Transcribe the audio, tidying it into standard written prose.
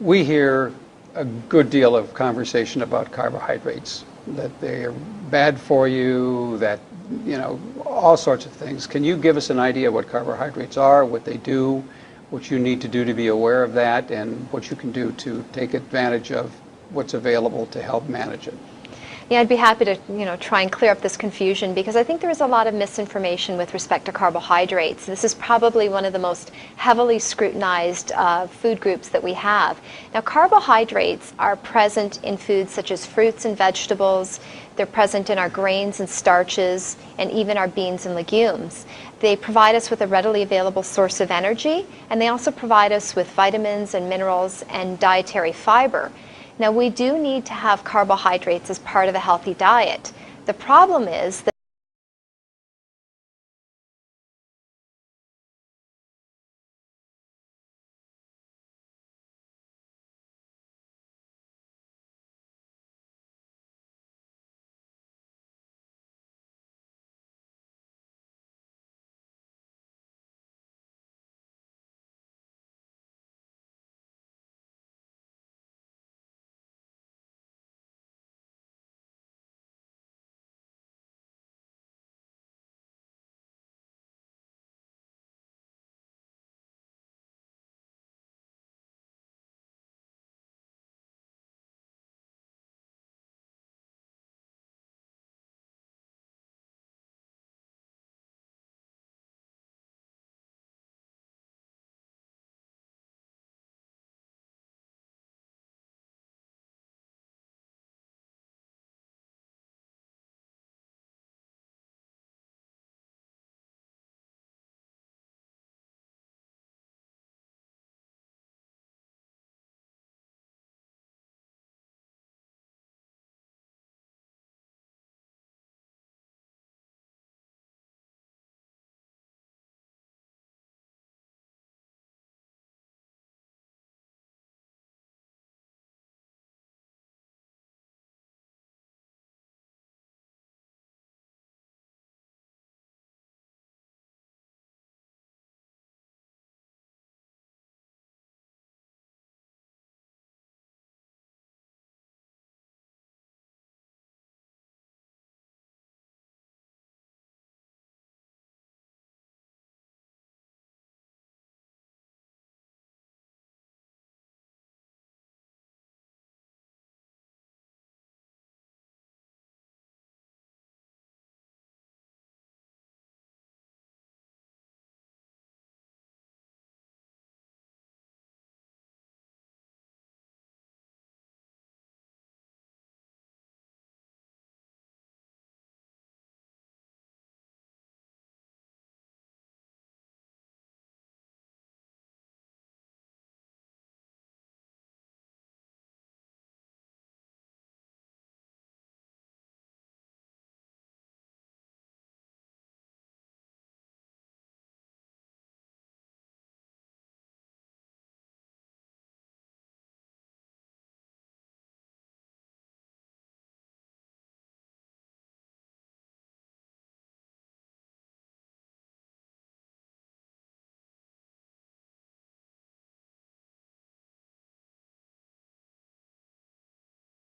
We hear a good deal of conversation about carbohydrates, that they are bad for you, that, all sorts of things. Can you give us an idea what carbohydrates are, what they do, what you need to do to be aware of that, and what you can do to take advantage of what's available to help manage it? Yeah, I'd be happy to, try and clear up this confusion, because I think there is a lot of misinformation with respect to carbohydrates. This is probably one of the most heavily scrutinized food groups that we have. Now, carbohydrates are present in foods such as fruits and vegetables. They're present in our grains and starches, and even our beans and legumes. They provide us with a readily available source of energy, and they also provide us with vitamins and minerals and dietary fiber. Now, we do need to have carbohydrates as part of a healthy diet. The problem is that